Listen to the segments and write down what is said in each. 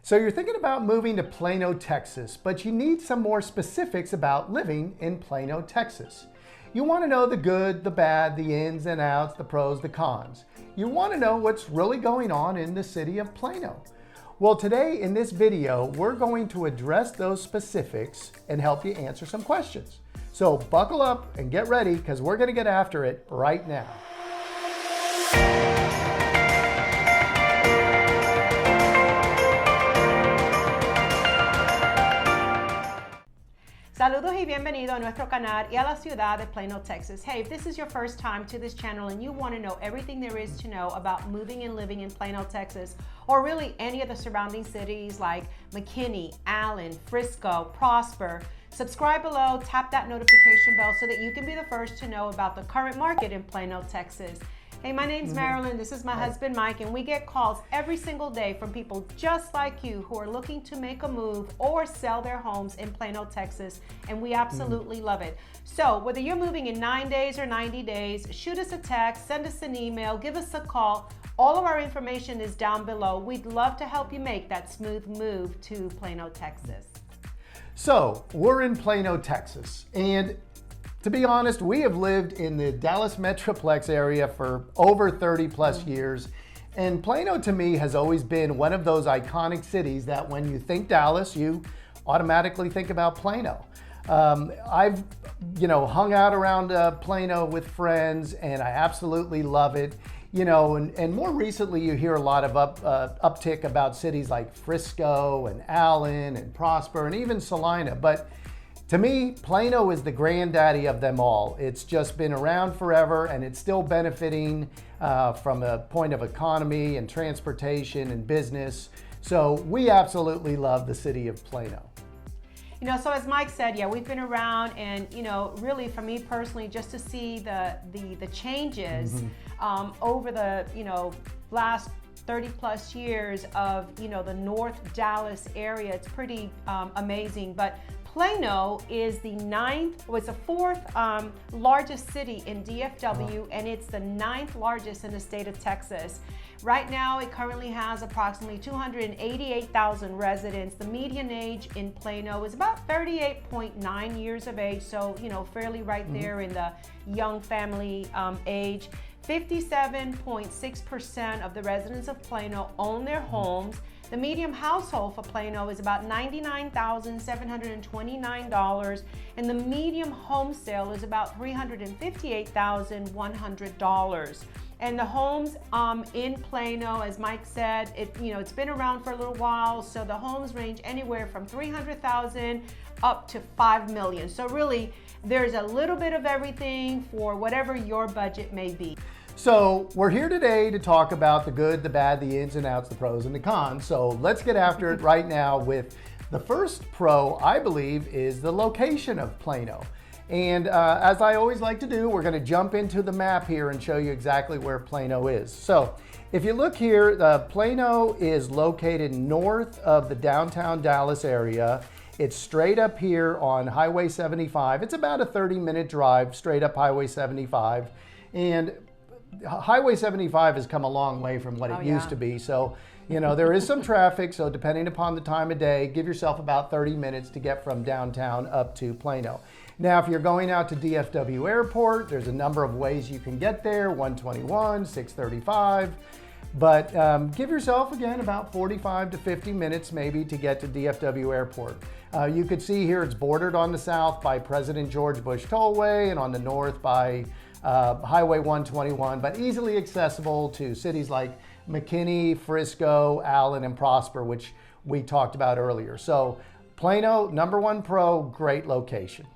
So you're thinking about moving to Plano, Texas, but you need some more specifics about living in Plano, Texas. You want to know the good, the bad, the ins and outs, the pros, the cons. You want to know what's really going on in the city of Plano. Well, today in this video, we're going to address those specifics and help you answer some questions. So buckle up and get ready because we're going to get after it right now. Saludos y bienvenido a nuestro canal y a la ciudad de Plano, Texas. Hey, if this is your first time to this channel and you want to know everything there is to know about moving and living in Plano, Texas, or really any of the surrounding cities like McKinney, Allen, Frisco, Prosper, subscribe below, tap that notification bell so that you can be the first to know about the current market in Plano, Texas. Hey, my name's Marilyn, this is my husband Mike, and we get calls every single day from people just like you who are looking to make a move or sell their homes in Plano, Texas, and we absolutely love it. So whether you're moving in 9 days or 90 days, shoot us a text, send us an email, give us a call. All of our information is down below. We'd love to help you make that smooth move to Plano, Texas. So we're in Plano, Texas, and to be honest, we have lived in the Dallas Metroplex area for over 30 plus years. And Plano to me has always been one of those iconic cities that when you think Dallas, you automatically think about Plano. I've hung out around Plano with friends and I absolutely love it. And more recently you hear a lot of uptick about cities like Frisco and Allen and Prosper and even Salina. But to me, Plano is the granddaddy of them all. It's just been around forever and it's still benefiting from a point of economy and transportation and business. So we absolutely love the city of Plano. So as Mike said, yeah, we've been around and, really for me personally, just to see the changes over the, last 30 plus years of, the North Dallas area, it's pretty amazing. But Plano is the fourth largest city in DFW, and it's the 9th largest in the state of Texas. Right now, it currently has approximately 288,000 residents. The median age in Plano is about 38.9 years of age, so fairly right there in the young family age. 57.6% of the residents of Plano own their homes. The median household for Plano is about $99,729, and the median home sale is about $358,100. And the homes in Plano, as Mike said, it's been around for a little while, so the homes range anywhere from $300,000 up to $5 million. So really, there's a little bit of everything for whatever your budget may be. So we're here today to talk about the good, the bad, the ins and outs, the pros and the cons. So let's get after it right now with the first pro, I believe, is the location of Plano. And as I always like to do, we're going to jump into the map here and show you exactly where Plano is. So if you look here, Plano is located north of the downtown Dallas area. It's straight up here on Highway 75. It's about a 30-minute drive straight up Highway 75. And Highway 75 has come a long way from what it used to be. So, there is some traffic. So depending upon the time of day, give yourself about 30 minutes to get from downtown up to Plano. Now, if you're going out to DFW Airport, there's a number of ways you can get there, 121, 635. But give yourself, again, about 45 to 50 minutes maybe to get to DFW Airport. You could see here it's bordered on the south by President George Bush Tollway and on the north by Highway 121, but easily accessible to cities like McKinney, Frisco, Allen, and Prosper, which we talked about earlier. So Plano, number one pro, great location.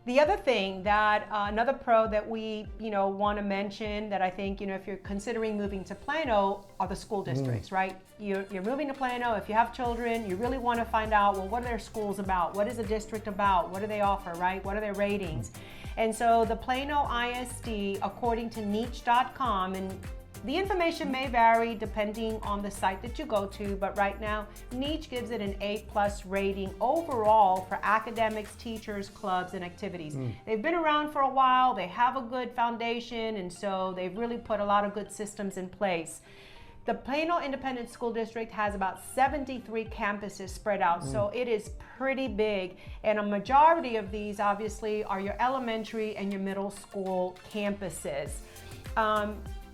The other thing that, another pro that we, want to mention that I think, if you're considering moving to Plano are the school districts, right? You're moving to Plano. If you have children, you really want to find out, well, what are their schools about? What is the district about? What do they offer, right? What are their ratings? And so the Plano ISD, according to niche.com, and the information may vary depending on the site that you go to, but right now, Niche gives it an A+ rating overall for academics, teachers, clubs, and activities. They've been around for a while, they have a good foundation, and so they've really put a lot of good systems in place. The Plano Independent School District has about 73 campuses spread out, so it is pretty big. And a majority of these, obviously, are your elementary and your middle school campuses.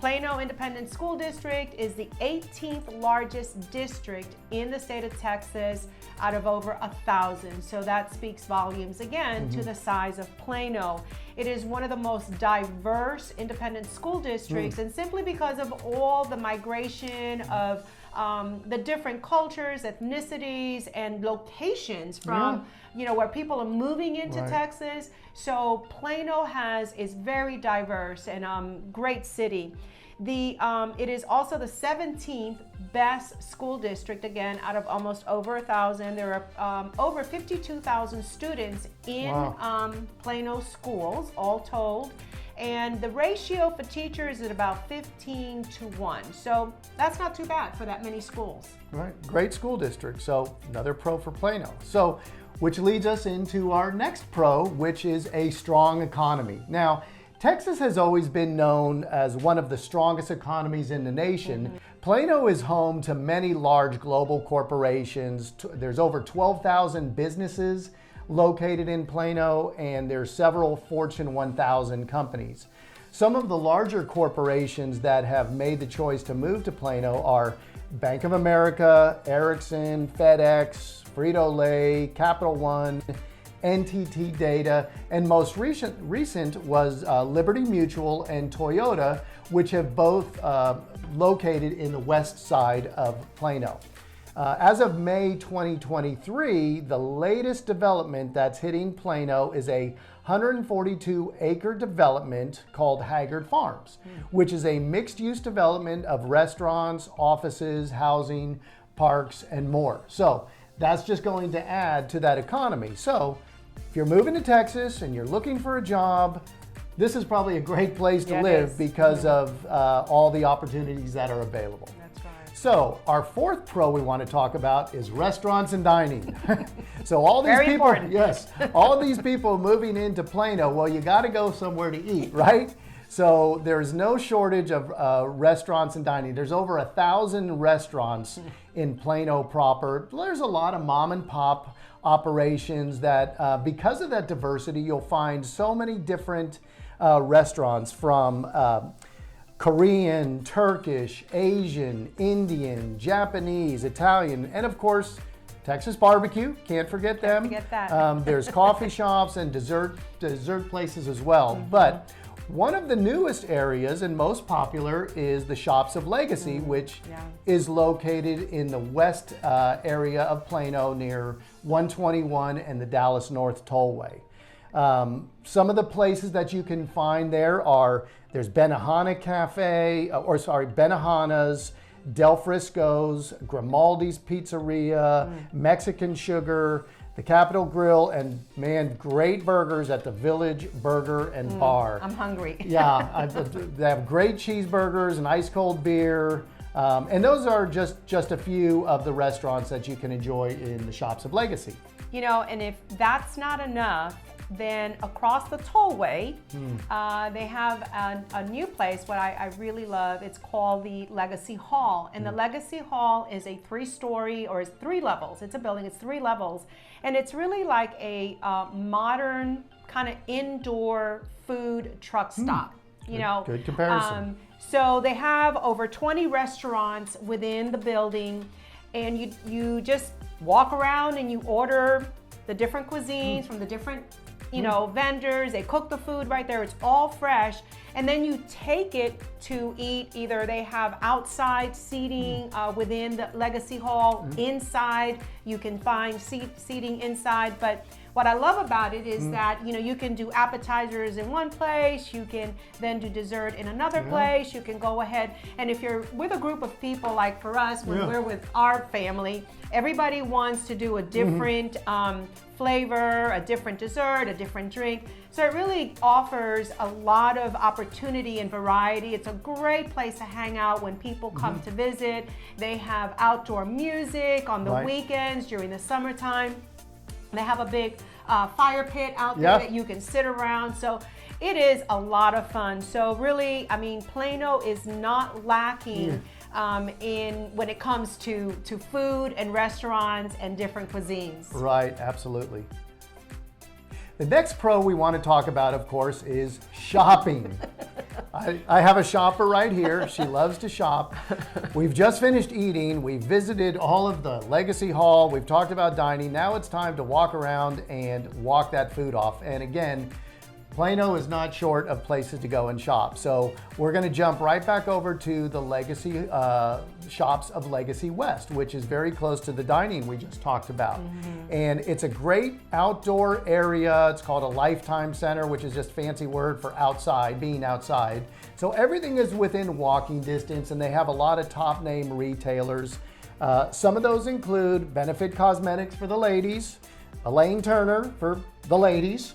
Plano Independent School District is the 18th largest district in the state of Texas out of over 1,000. So that speaks volumes again to the size of Plano. It is one of the most diverse independent school districts, and simply because of all the migration of the different cultures, ethnicities, and locations from where people are moving into Texas. So Plano is very diverse and great city. It is also the 17th best school district, again, out of almost over 1,000. There are over 52,000 students in Plano schools, all told. And the ratio for teachers is about 15-1. So that's not too bad for that many schools. Right, great school district. So another pro for Plano. So, which leads us into our next pro, which is a strong economy. Now, Texas has always been known as one of the strongest economies in the nation. Plano is home to many large global corporations. There's over 12,000 businesses located in Plano, and there's several Fortune 1000 companies. Some of the larger corporations that have made the choice to move to Plano are Bank of America, Ericsson, FedEx, Frito-Lay, Capital One, NTT Data, and most recent was Liberty Mutual and Toyota, which have both located in the west side of Plano. As of May 2023, the latest development that's hitting Plano is a 142-acre development called Haggard Farms, which is a mixed-use development of restaurants, offices, housing, parks, and more. So that's just going to add to that economy. So if you're moving to Texas and you're looking for a job, this is probably a great place to live because of all the opportunities that are available. That's right. So our fourth pro we want to talk about is restaurants and dining. So all these Very people, important. all these people moving into Plano, well, you got to go somewhere to eat, right? So there's no shortage of restaurants and dining. There's over 1,000 restaurants in Plano proper. There's a lot of mom and pop operations that because of that diversity, you'll find so many different restaurants from Korean, Turkish, Asian, Indian, Japanese, Italian, and of course, Texas barbecue. Can't forget them. Can't forget that. There's coffee shops and dessert places as well. But one of the newest areas and most popular is the Shops of Legacy, which is located in the west area of Plano near 121 and the Dallas North Tollway. Some of the places that you can find there's Benihana's, Del Frisco's, Grimaldi's Pizzeria, Mexican Sugar, the Capitol Grill, and man, great burgers at the Village Burger and Bar. I'm hungry. They have great cheeseburgers and ice cold beer. And those are just a few of the restaurants that you can enjoy in the Shops of Legacy. And if that's not enough, then across the tollway, they have a new place, what I really love. It's called the Legacy Hall. And the Legacy Hall is a 3-story, or it's 3 levels. It's a building, it's 3 levels. And it's really like a modern kind of indoor food truck stop. Good comparison. So they have over 20 restaurants within the building, and you just walk around and you order the different cuisines from the different vendors. They cook the food right there. It's all fresh. And then you take it to eat. Either they have outside seating within the Legacy Hall. Inside, you can find seating inside. But what I love about it is that, you can do appetizers in one place. You can then do dessert in another place. You can go ahead. And if you're with a group of people, like for us, when we're with our family, everybody wants to do a different flavor, a different dessert, a different drink. So it really offers a lot of opportunity and variety. It's a great place to hang out when people come to visit. They have outdoor music on the weekends during the summertime. They have a big fire pit out there that you can sit around. So it is a lot of fun. So really, Plano is not lacking when it comes to food and restaurants and different cuisines. Right, absolutely. The next pro we want to talk about, of course, is shopping. I have a shopper right here. She loves to shop. We've just finished eating. We've visited all of the Legacy Hall. We've talked about dining. Now it's time to walk around and walk that food off. And again, Plano is not short of places to go and shop. So we're going to jump right back over to the Legacy shops of Legacy West, which is very close to the dining we just talked about. And it's a great outdoor area. It's called a Lifetime Center, which is just a fancy word for outside, being outside. So everything is within walking distance, and they have a lot of top name retailers. Some of those include Benefit Cosmetics for the ladies, Elaine Turner for the ladies,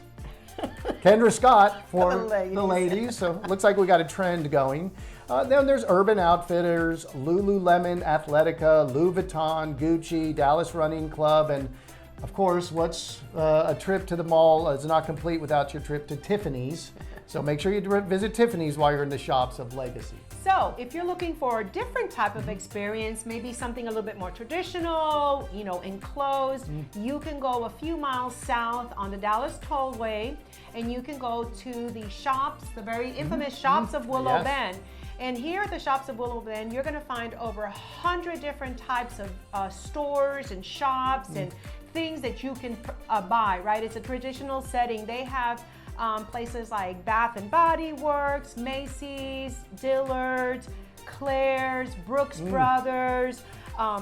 Kendra Scott for the ladies. So it looks like we got a trend going. Then there's Urban Outfitters, Lululemon Athletica, Louis Vuitton, Gucci, Dallas Running Club, and of course, what's a trip to the mall is not complete without your trip to Tiffany's. So make sure you visit Tiffany's while you're in the shops of Legacy. So if you're looking for a different type of experience, maybe something a little bit more traditional, enclosed, you can go a few miles south on the Dallas Tollway, and you can go to the shops, the very infamous shops of Willow Bend. And here at the shops of Willow Bend, you're going to find over 100 different types of stores and shops and things that you can buy, right? It's a traditional setting. They have places like Bath and Body Works, Macy's, Dillard's, Claire's, Brooks Brothers,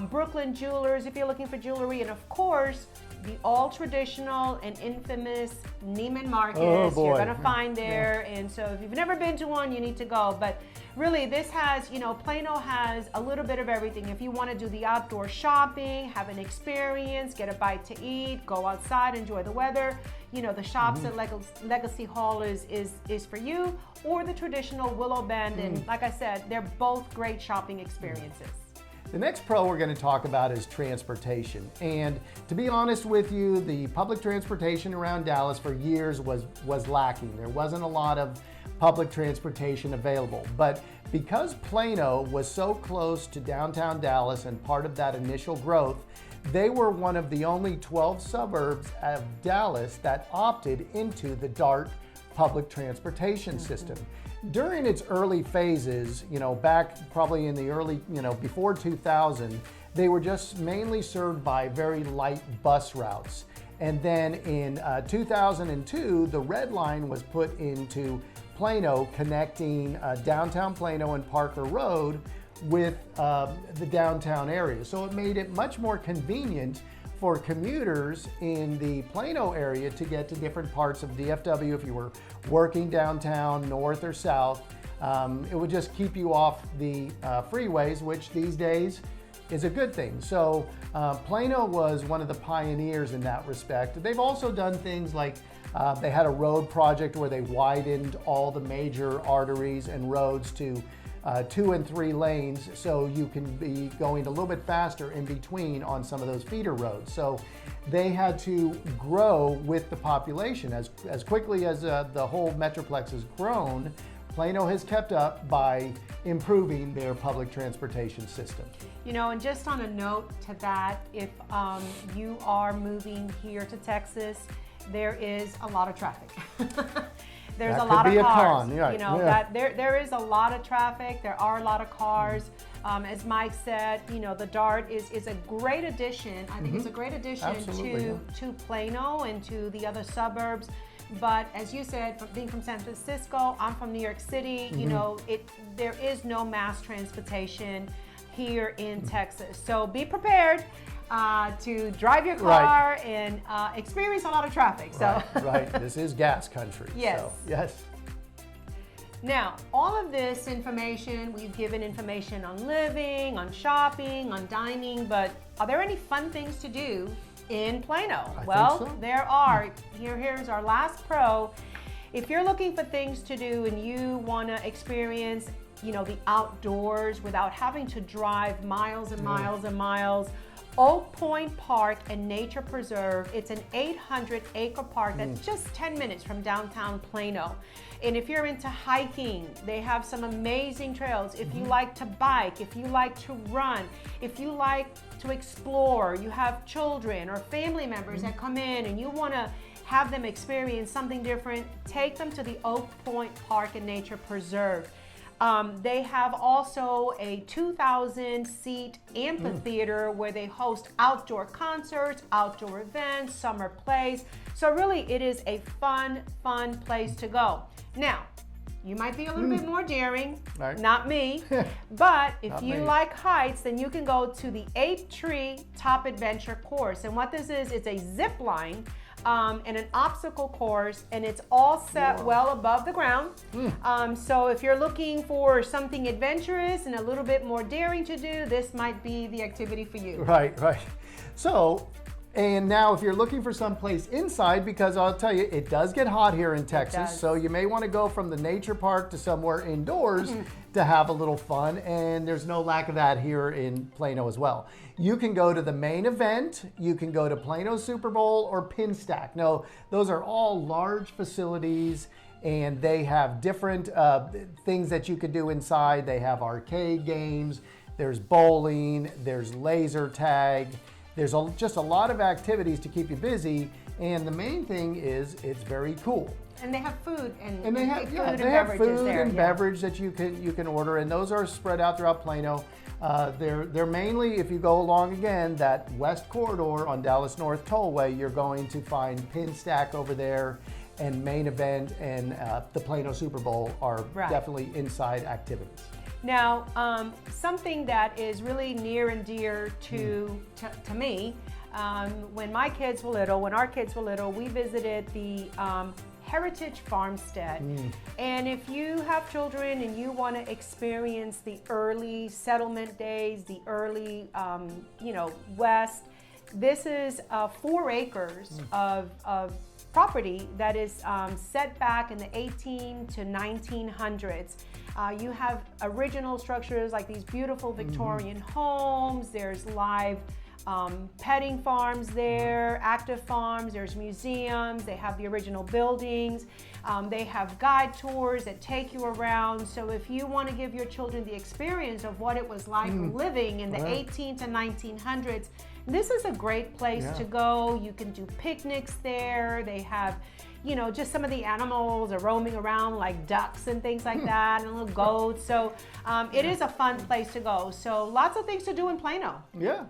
Brooklyn Jewelers if you're looking for jewelry, and of course, the all traditional and infamous Neiman Marcus you're gonna find there. And so if you've never been to one, you need to go. But really, this has, Plano has a little bit of everything. If you want to do the outdoor shopping, have an experience, get a bite to eat, go outside, enjoy the weather, the shops at Legacy Hall is for you, or the traditional Willow Bend. And like I said, they're both great shopping experiences. The next pro we're going to talk about is transportation. And to be honest with you, the public transportation around Dallas for years was lacking. There wasn't a lot of public transportation available. But because Plano was so close to downtown Dallas and part of that initial growth, they were one of the only 12 suburbs of Dallas that opted into the DART public transportation system. During its early phases, back probably in the early, before 2000, they were just mainly served by very light bus routes. And then in 2002, the Red Line was put into Plano, connecting downtown Plano and Parker Road with the downtown area. So it made it much more convenient for commuters in the Plano area to get to different parts of DFW if you were working downtown, north or south. It would just keep you off the freeways, which these days is a good thing. So Plano was one of the pioneers in that respect. They've also done things like they had a road project where they widened all the major arteries and roads to 2 and 3 lanes, so you can be going a little bit faster in between on some of those feeder roads. So they had to grow with the population. As quickly as the whole Metroplex has grown, Plano has kept up by improving their public transportation system. And just on a note to that, if you are moving here to Texas, there is a lot of traffic. There's a lot of cars. That there is a lot of traffic. There are a lot of cars. As Mike said, the DART is a great addition. I think it's a great addition to Plano and to the other suburbs. But as you said, being from San Francisco, I'm from New York City. There is no mass transportation here in Texas. So be prepared to drive your car and experience a lot of traffic. So right. This is gas country. Yes. So, yes. Now, all of this information, we've given information on living, on shopping, on dining, but are there any fun things to do in Plano? I think so. There are. Here's our last pro. If you're looking for things to do and you want to experience, the outdoors without having to drive miles and miles and miles, Oak Point Park and Nature Preserve. It's an 800-acre park that's just 10 minutes from downtown Plano. And if you're into hiking, they have some amazing trails. If you like to bike, if you like to run, if you like to explore, you have children or family members that come in and you want to have them experience something different, take them to the Oak Point Park and Nature Preserve. They have also a 2,000-seat amphitheater where they host outdoor concerts, outdoor events, summer plays. So really, it is a fun place to go. Now, you might be a little bit more daring, right. Not me, but if Not you me. like heights, then you can go to the Ape Tree Top Adventure Course. And what this is, it's a zip line and an obstacle course, and it's all set well above the ground. So if you're looking for something adventurous and a little bit more daring to do, this might be the activity for you. Right. So, and now if you're looking for some place inside, because I'll tell you, it does get hot here in Texas, so you may want to go from the nature park to somewhere indoors to have a little fun, and there's no lack of that here in Plano as well. You can go to the main event, you can go to Plano Super Bowl or Pinstack. No, those are all large facilities, and they have different things that you can do inside. They have arcade games, there's bowling, there's laser tag. There's just a lot of activities to keep you busy, and the main thing is it's very cool. And they have food and they have food and beverage that you can order, and those are spread out throughout Plano. They're mainly, if you go along again that west corridor on Dallas North Tollway, you're going to find Pinstack over there, and Main Event and the Plano Super Bowl are definitely inside activities. Now, something that is really near and dear to me, when our kids were little, we visited the Heritage Farmstead. And if you have children and you want to experience the early settlement days, the early, West, this is 4 acres of property that is set back in the 18 to 1900s. You have original structures like these beautiful Victorian homes. There's live petting farms there, active farms, there's museums, they have the original buildings, they have guide tours that take you around. So if you want to give your children the experience of what it was like living in the 18 to 1900s, this is a great place to go. You can do picnics there. They have, just some of the animals are roaming around like ducks and things like that, and little goats. So it is a fun place to go. So lots of things to do in Plano. Yeah.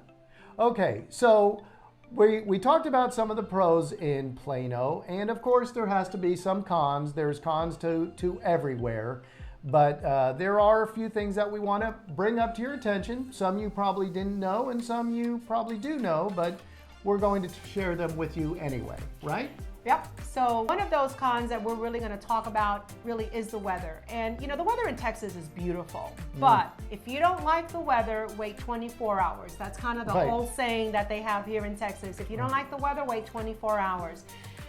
Okay, so we talked about some of the pros in Plano, and of course there has to be some cons. There's cons to everywhere, but there are a few things that we want to bring up to your attention. Some you probably didn't know, and some you probably do know, but we're going to share them with you anyway, right? Yep. So one of those cons that we're really going to talk about really is the weather. And the weather in Texas is beautiful, but if you don't like the weather, wait 24 hours. That's kind of the whole saying that they have here in Texas. If you don't like the weather, wait 24 hours.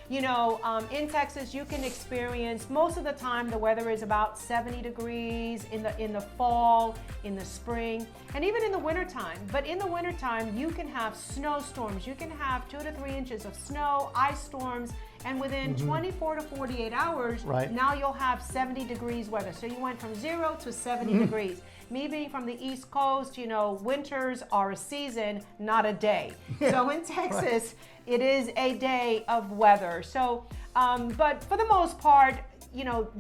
In Texas, you can experience, most of the time, the weather is about 70 degrees in the fall, in the spring, and even in the wintertime. But in the wintertime, you can have snowstorms. You can have 2 to 3 inches of snow, ice storms, and within 24 to 48 hours, now you'll have 70 degrees weather. So you went from 0 to 70 degrees. Me being from the East Coast, winters are a season, not a day. So in Texas, it is a day of weather. So, but for the most part,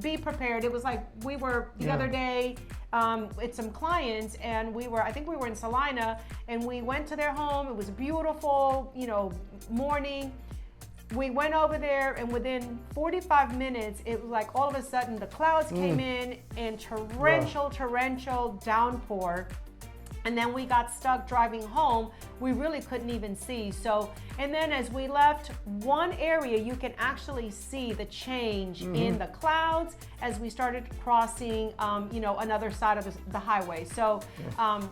be prepared. It was like we were the other day with some clients, and I think we were in Salina, and we went to their home. It was a beautiful, morning. We went over there, and within 45 minutes, it was like all of a sudden the clouds came in and torrential downpour. And then we got stuck driving home. We really couldn't even see. So, and then as we left one area, you can actually see the change in the clouds as we started crossing, another side of the highway. So,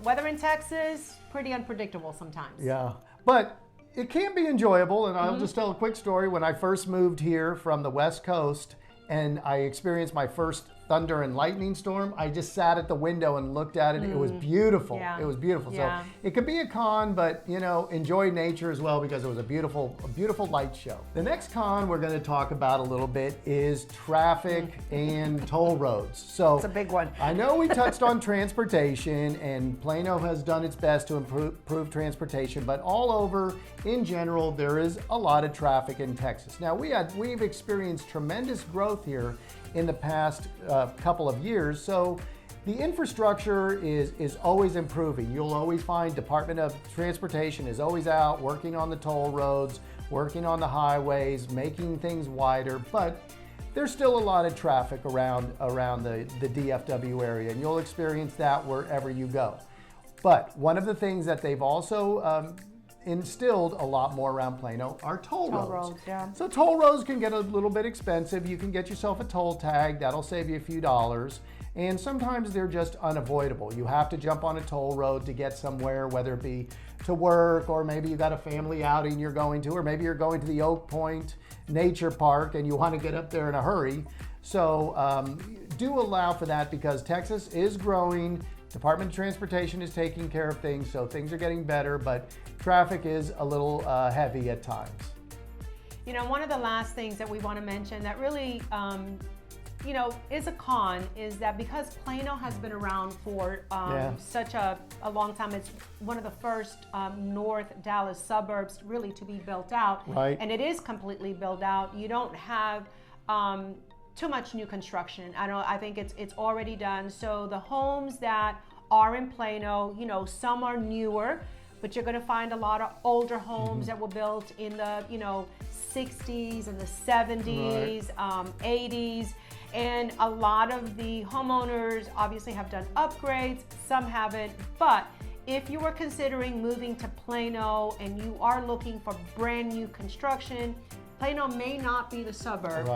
weather in Texas, pretty unpredictable sometimes. Yeah, but it can be enjoyable, and I'll just tell a quick story. When I first moved here from the West Coast, and I experienced my first thunder and lightning storm, I just sat at the window and looked at it. It was beautiful. Yeah. It was beautiful. Yeah. So it could be a con, but you know, enjoy nature as well because it was a beautiful light show. The next con we're going to talk about a little bit is traffic and toll roads. So It's a big one. I know we touched on transportation, and Plano has done its best to improve transportation, but all over in general, there is a lot of traffic in Texas. Now we've experienced tremendous growth here in the past couple of years. So the infrastructure is always improving. You'll always find Department of Transportation is always out working on the toll roads, working on the highways, making things wider, but there's still a lot of traffic around the DFW area, and you'll experience that wherever you go. But one of the things that they've also instilled a lot more around Plano are toll roads. Yeah. So toll roads can get a little bit expensive. You can get yourself a toll tag. That'll save you a few dollars. And sometimes they're just unavoidable. You have to jump on a toll road to get somewhere, whether it be to work, or maybe you got a family outing you're going to, or maybe you're going to the Oak Point Nature Park and you want to get up there in a hurry. So do allow for that because Texas is growing. Department of Transportation is taking care of things, so things are getting better, but traffic is a little heavy at times. You know, one of the last things that we want to mention that really, you know, is a con is that because Plano has been around for such a long time, it's one of the first North Dallas suburbs really to be built out. Right. And it is completely built out. You don't have too much new construction. I think it's already done. So the homes that are in Plano, you know, some are newer, but you're going to find a lot of older homes that were built in the, you know, 60s and the 70s, 80s. And a lot of the homeowners obviously have done upgrades, some haven't, but if you were considering moving to Plano and you are looking for brand new construction, Plano may not be the suburb,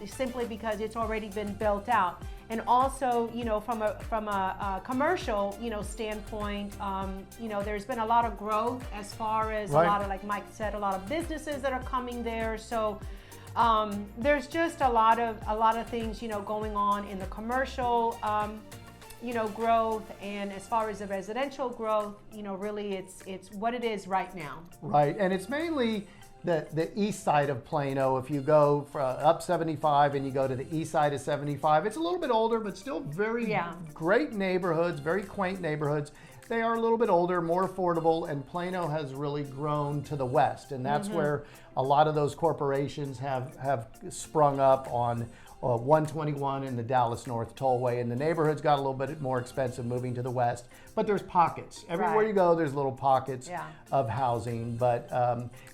simply because it's already been built out. And also, you know, from a commercial, you know, standpoint, you know, there's been a lot of growth as far as a lot of, like Mike said, a lot of businesses that are coming there. So there's just a lot of things, you know, going on in the commercial, you know, growth, and as far as the residential growth, you know, really it's what it is right now. Right, and it's mainly the east side of Plano. If you go up 75 and you go to the east side of 75, it's a little bit older, but still very great neighborhoods, very quaint neighborhoods. They are a little bit older, more affordable, and Plano has really grown to the west, and that's where a lot of those corporations have sprung up on 121 in the Dallas North Tollway, and the neighborhood's got a little bit more expensive moving to the west, but there's pockets. Everywhere you go, there's little pockets of housing, but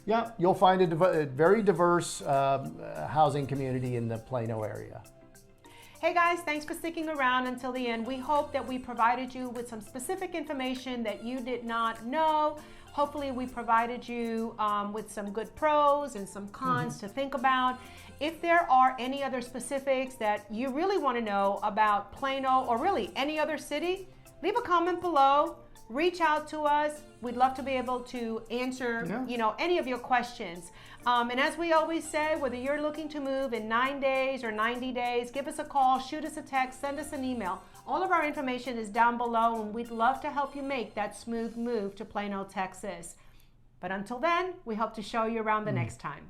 yeah, you'll find a very diverse housing community in the Plano area. Hey guys, thanks for sticking around until the end. We hope that we provided you with some specific information that you did not know. Hopefully we provided you with some good pros and some cons to think about. If there are any other specifics that you really want to know about Plano or really any other city, leave a comment below. Reach out to us. We'd love to be able to answer, you know, any of your questions. And as we always say, whether you're looking to move in 9 days or 90 days, give us a call, shoot us a text, send us an email. All of our information is down below, and we'd love to help you make that smooth move to Plano, Texas. But until then, we hope to show you around the next time.